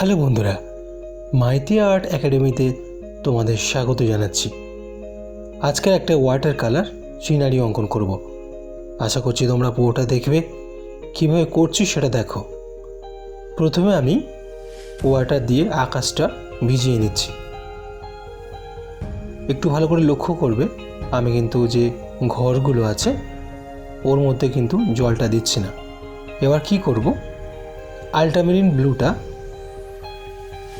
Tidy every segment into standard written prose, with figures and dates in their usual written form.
Hello বন্ধুরা, মাইটি art একাডেমিতে তোমাদের স্বাগত জানাচ্ছি। আজকের একটা ওয়াটার কালার সিনারি অঙ্কন করব। আশা করছি তোমরা পুরোটা দেখবে, কীভাবে করছি সেটা দেখো। প্রথমে আমি ওয়াটার দিয়ে আকাশটা ভিজিয়ে নিচ্ছি। একটু ভালো করে লক্ষ্য করবে, আমি কিন্তু যে ঘরগুলো আছে ওর মধ্যে কিন্তু জলটা দিচ্ছি না। এবার কি করব, আল্ট্রামেরিন ব্লুটা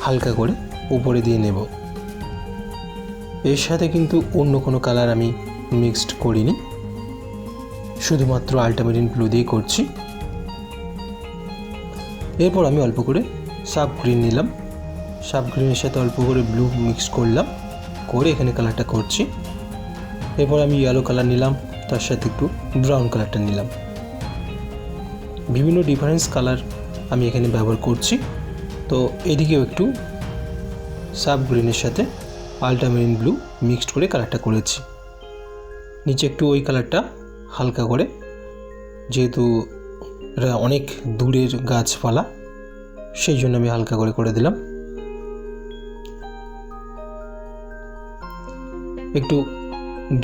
হালকা করে উপরে দিয়ে নেব। এর সাথে কিন্তু অন্য কোনো কালার আমি মিক্সড করিনি, শুধুমাত্র আল্ট্রামেরিন ব্লু দিয়ে করছি। এরপর আমি অল্প করে সাব গ্রিন নিলাম, সাব গ্রিনের সাথে অল্প করে ব্লু মিক্স করলাম, করে এখানে কালারটা করছি। এরপর আমি ইয়েলো কালার নিলাম, তার সাথে একটু ব্রাউন কালারটা নিলাম। বিভিন্ন ডিফারেন্স কালার আমি এখানে ব্যবহার করছি। তো এদিকেও একটু সাব গ্রিনের সাথে আল্ট্রামেরিন ব্লু মিক্সড করে কালারটা করেছি। নিচে একটু ওই কালারটা হালকা করে, যেহেতু এটা অনেক দূরের গাছপালা সেই জন্য আমি হালকা করে করে দিলাম। একটু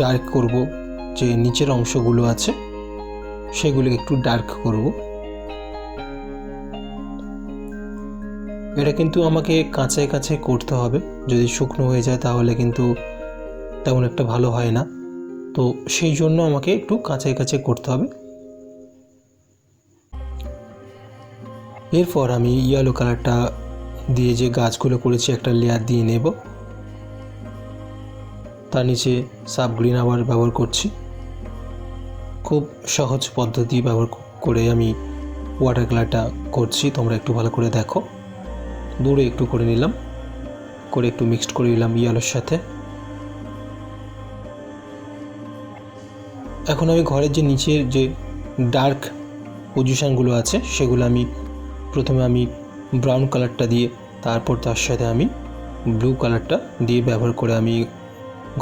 ডার্ক করব, যে নিচের অংশগুলো আছে সেগুলোকে একটু ডার্ক করব। এটা কিন্তু আমাকে কাঁচায় কাছে করতে হবে, যদি শুকনো হয়ে যায় তাহলে কিন্তু তেমন একটা ভালো হয় না। তো সেই জন্য আমাকে একটু কাঁচায় কাছে করতে হবে। এরপর আমি ইয়েলো কালারটা দিয়ে যে গাছগুলো করেছি একটা লেয়ার দিয়ে নেব, তার নিচে সাব গ্রিন আবার ব্যবহার করছি। খুব সহজ পদ্ধতি ব্যবহার করে আমি ওয়াটার কালারটা করছি, তোমরা একটু ভালো করে দেখো। দূরে একটু করে নিলাম, করে একটু মিক্সড করে নিলাম ইয়েলোর সাথে। এখন আমি ঘরের যে নিচের যে ডার্ক পজিশানগুলো আছে সেগুলো আমি প্রথমে ব্রাউন কালারটা দিয়ে, তারপর তার সাথে আমি ব্লু কালারটা দিয়ে ব্যবহার করে আমি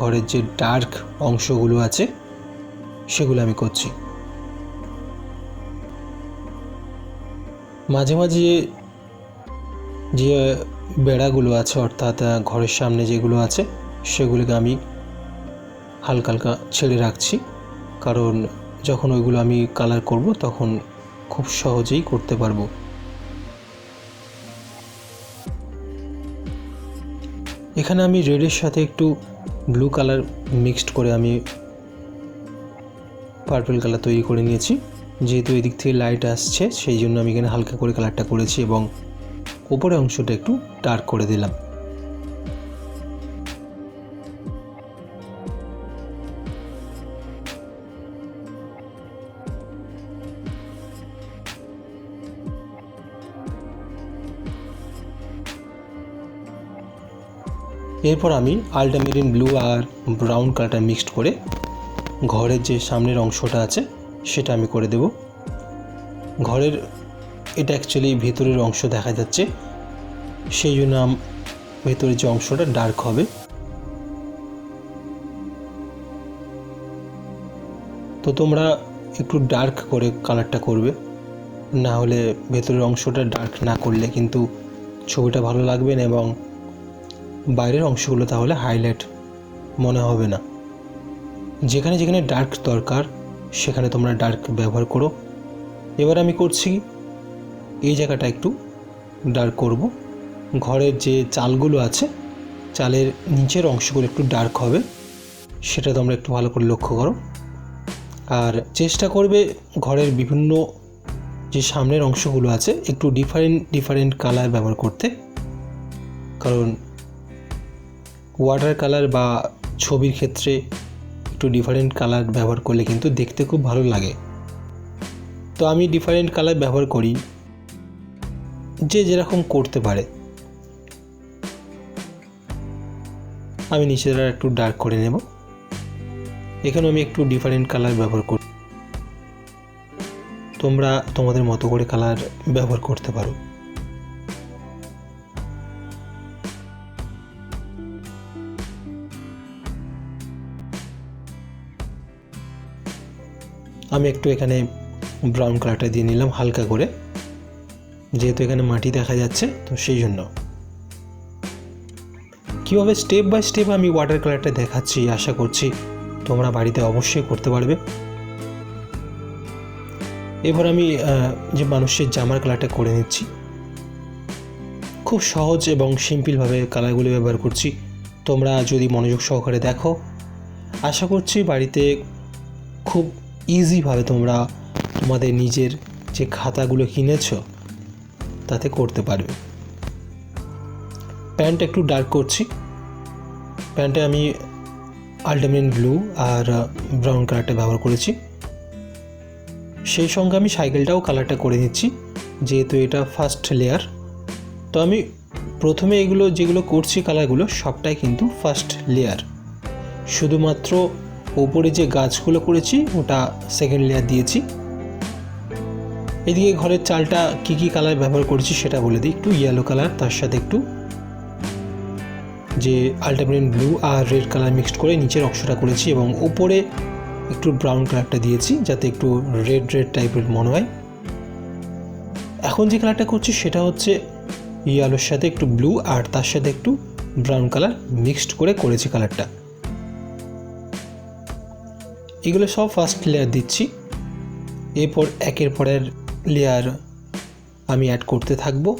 ঘরের যে ডার্ক অংশগুলো আছে সেগুলো আমি করছি। মাঝে মাঝে যে বেড়াগুলো আছে, অর্থাৎ ঘরের সামনে যেগুলো আছে সেগুলোকে আমি হালকা হালকা ছেড়ে রাখছি, কারণ যখন ওইগুলো আমি কালার করব তখন খুব সহজেই করতে পারবো। এখানে আমি রেডের সাথে একটু ব্লু কালার মিক্সড করে আমি পার্পল কালার তৈরি করে নিয়েছি। যেহেতু এদিক থেকে লাইট আসছে সেই জন্য আমি এখানে হালকা করে কালারটা করেছি এবং উপরের অংশটা একটু ডার্ক করে দিলাম। এরপর আমি আল্ট্রামেরিন ব্লু আর ব্রাউন কালারটা মিক্সড করে ঘরের যে সামনের অংশটা আছে সেটা আমি করে দেব। ঘরের এটা অ্যাকচুয়ালি ভেতরের অংশ দেখা যাচ্ছে, সেই জন্য ভেতরের যে অংশটা ডার্ক হবে। তো তোমরা একটু ডার্ক করে কালারটা করবে, না হলে ভেতরের অংশটা ডার্ক না করলে কিন্তু ছবিটা ভালো লাগবে না এবং বাইরের অংশগুলো তাহলে হাইলাইট মনে হবে না। যেখানে যেখানে ডার্ক দরকার সেখানে তোমরা ডার্ক ব্যবহার করো। এবার আমি করছি এই জায়গাটা একটু ডার্ক করব। ঘরের যে চালগুলো আছে চালের নিচের অংশগুলো একটু ডার্ক হবে, সেটা তোমরা একটু ভালো করে লক্ষ্য করো। আর চেষ্টা করবে ঘরের বিভিন্ন যে সামনের অংশগুলো আছে একটু ডিফারেন্ট কালার ব্যবহার করতে, কারণ ওয়াটার কালার বা ছবির ক্ষেত্রে একটু ডিফারেন্ট কালার ব্যবহার করলে কিন্তু দেখতে খুব ভালো লাগে। তো আমি ডিফারেন্ট কালার ব্যবহার করি, যে যেরকম করতে পারে। আমি নিচেটা একটু ডার্ক করে নেব। এখানে আমি একটু ডিফারেন্ট কালার ব্যবহার করি, তোমরা তোমাদের মতো করে কালার ব্যবহার করতে পারো। আমি একটু এখানে ব্রাউন কালারটা দিয়ে নিলাম হালকা করে। যেহেতু এখানে মাটি দেখা যাচ্ছে, তো সেই জন্য কীভাবে স্টেপ বাই স্টেপ আমি ওয়াটার কালারটা দেখাচ্ছি, আশা করছি তোমরা বাড়িতে অবশ্যই করতে পারবে। এবার আমি যে মানুষের জামার কালারটা করে নিচ্ছি। খুব সহজ এবং সিম্পলভাবে কালারগুলো ব্যবহার করছি। তোমরা যদি মনোযোগ সহকারে দেখো, আশা করছি বাড়িতে খুব ইজিভাবে তোমরা তোমাদের নিজের যে খাতাগুলো কিনেছো তাতে করতে পারবে। প্যান্টটা একটু ডার্ক করছি। প্যান্টে আমি আল্টিমেট ব্লু আর ব্রাউন কালারটা ব্যবহার করেছি। সেই সঙ্গে আমি সাইকেলটাও কালারটা করে নিচ্ছি, যেহেতু এটা ফার্স্ট লেয়ার। তো আমি প্রথমে এগুলো যেগুলো করছি কালারগুলো সবটাই কিন্তু ফার্স্ট লেয়ার। শুধুমাত্র ওপরে যে গাছগুলো করেছি ওটা সেকেন্ড লেয়ার দিয়েছি। এদিকে ঘরের চালটা কী কী কালার ব্যবহার করেছি সেটা বলে দিই। একটু ইয়েলো কালার, তার সাথে একটু যে আল্টিমেট ব্লু আর রেড কালার মিক্সড করে নিচের অংশটা করেছি, এবং উপরে একটু ব্রাউন কালারটা দিয়েছি যাতে একটু রেড রেড টাইপের মনে হয়। এখন যে কালারটা করছি সেটা হচ্ছে ইয়েলোর সাথে একটু ব্লু আর তার সাথে একটু ব্রাউন কালার মিক্সড করে করেছি কালারটা। এগুলো সব ফার্স্ট লেয়ার দিচ্ছি। এরপর একের পরের লেয়ার আমি অ্যাড করতে থাকবো।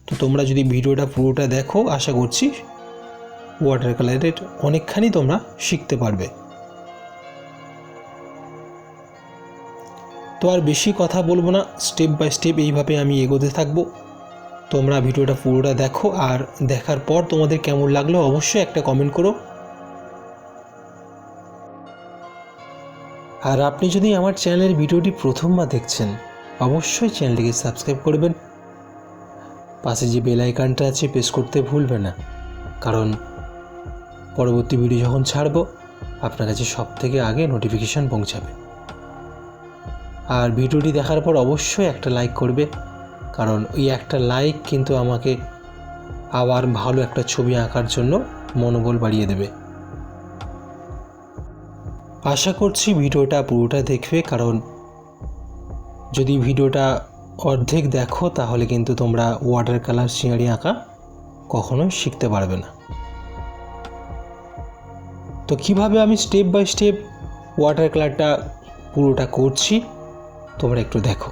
তো তোমরা যদি ভিডিওটা পুরোটা দেখো, আশা করছি ওয়াটার কালারের অনেকখানি তোমরা শিখতে পারবে। তো আর বেশি কথা বলবো না, স্টেপ বাই স্টেপ এইভাবে আমি এগোতে থাকবো। তোমরা ভিডিওটা পুরোটা দেখো, আর দেখার পর তোমাদের কেমন লাগলো অবশ্যই একটা কমেন্ট করো। আর আপনি যদি আমার চ্যানেলের ভিডিওটি প্রথমবার দেখছেন, অবশ্যই চ্যানেলটিকে সাবস্ক্রাইব করবেন। পাশে যে বেল আইকনটা আছে প্রেস করতে ভুলবেন না, কারণ পরবর্তী ভিডিও যখন ছাড়বো আপনার কাছে সবথেকে আগে নোটিফিকেশান পৌঁছাবে। আর ভিডিওটি দেখার পর অবশ্যই একটা লাইক করবে, কারণ ওই একটা লাইক কিন্তু আমাকে আবার ভালো একটা ছবি আঁকার জন্য মনোবল বাড়িয়ে দেবে। আশা করছি ভিডিওটা পুরোটা দেখবে, কারণ যদি ভিডিওটা অর্ধেক দেখো তাহলে কিন্তু তোমরা ওয়াটার কালার সিনারি আঁকা কখনোই শিখতে পারবে না। তো কিভাবে আমি স্টেপ বাই স্টেপ ওয়াটার কালারটা পুরোটা করছি তোমরা একটু দেখো।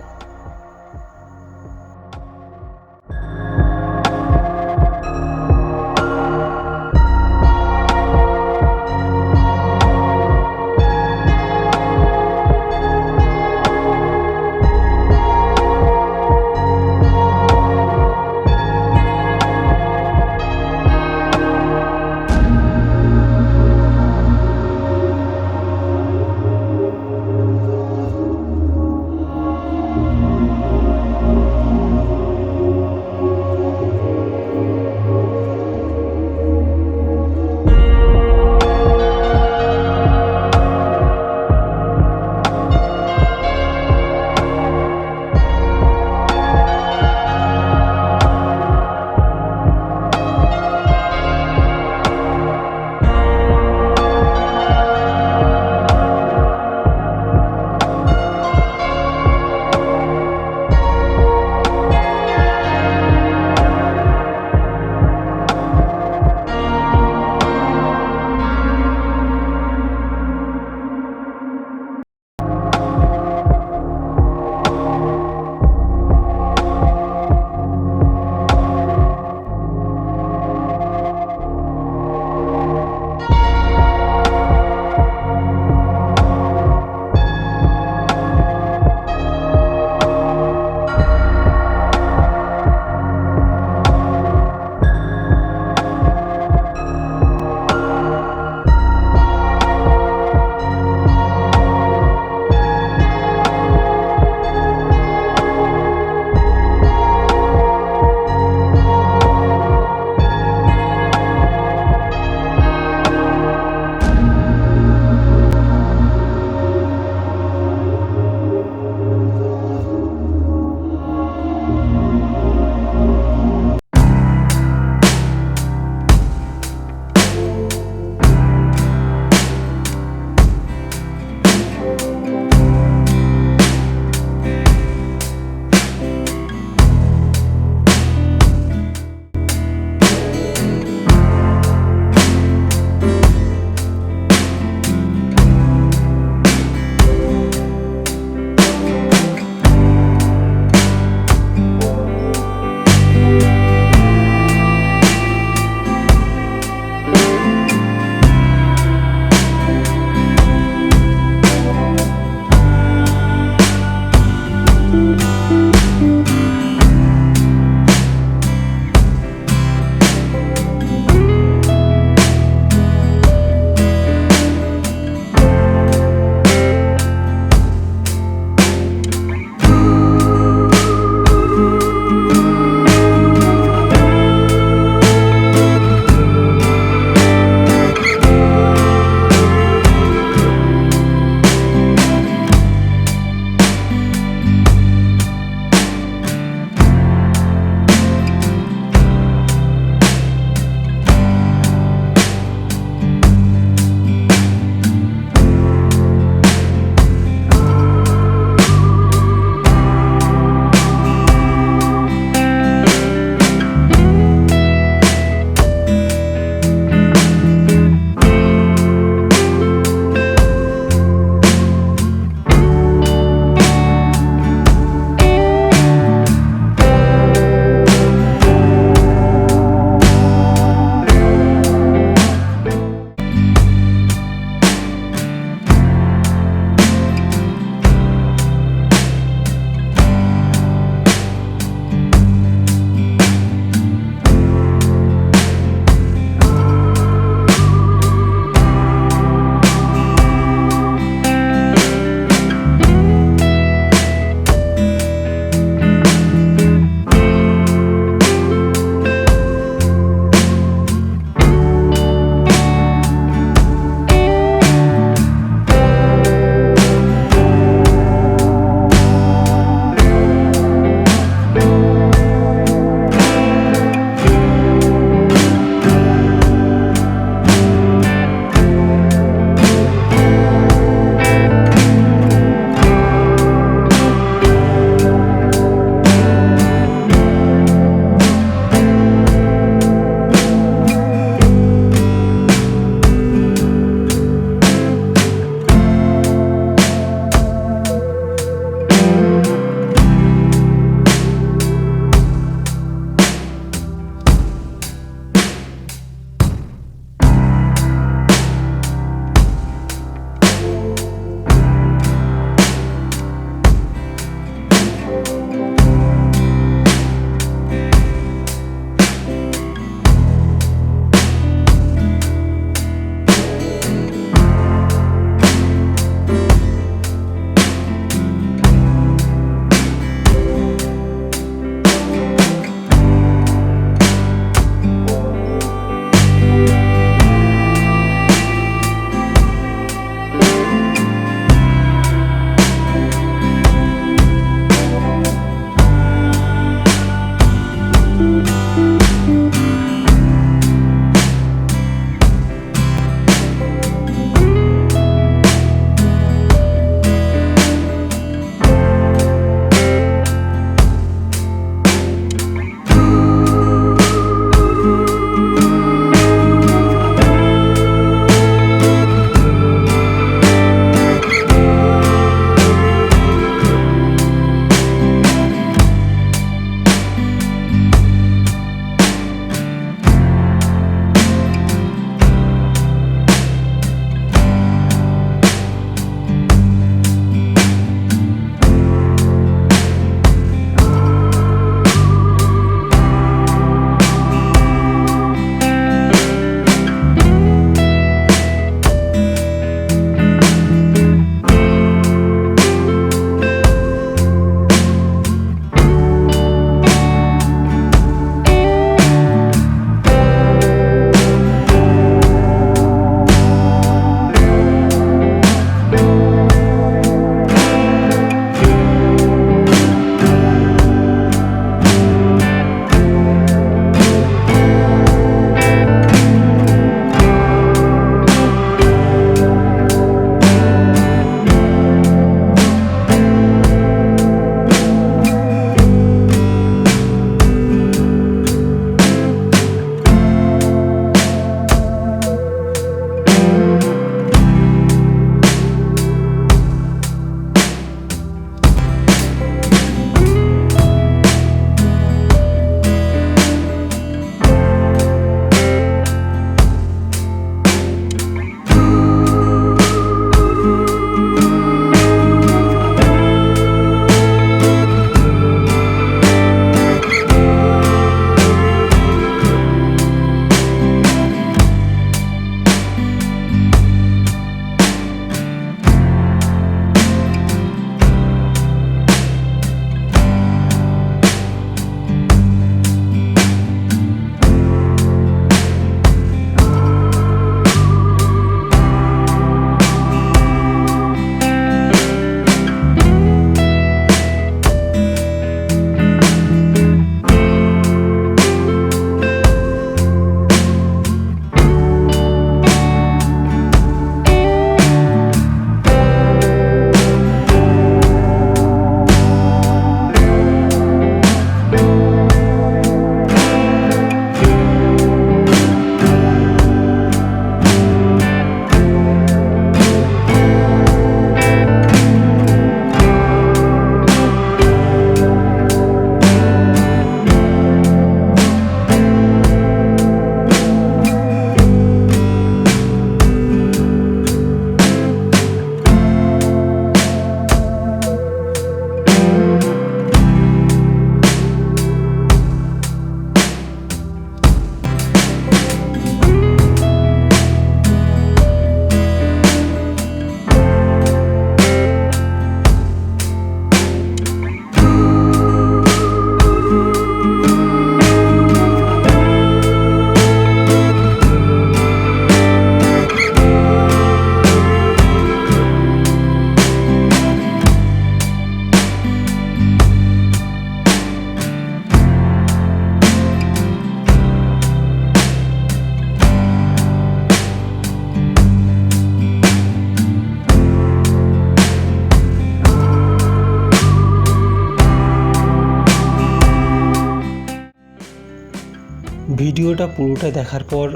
ভিডিওটা পুরোটা দেখার পর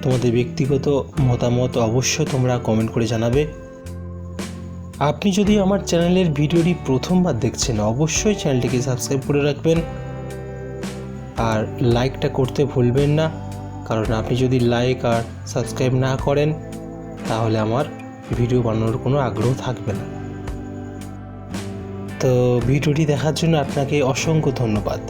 তোমাদের ব্যক্তিগত মতামত অবশ্যই তোমরা কমেন্ট করে জানাবে। আপনি যদি আমার চ্যানেলের ভিডিওটি প্রথমবার দেখছেন অবশ্যই চ্যানেলটিকে সাবস্ক্রাইব করে রাখবেন আর লাইকটা করতে ভুলবেন না, কারণ আপনি যদি লাইক আর সাবস্ক্রাইব না করেন তাহলে আমার ভিডিও বানানোর কোনো আগ্রহ থাকবে না। তো ভিডিওটি দেখার জন্য আপনাকে অসংখ্য ধন্যবাদ।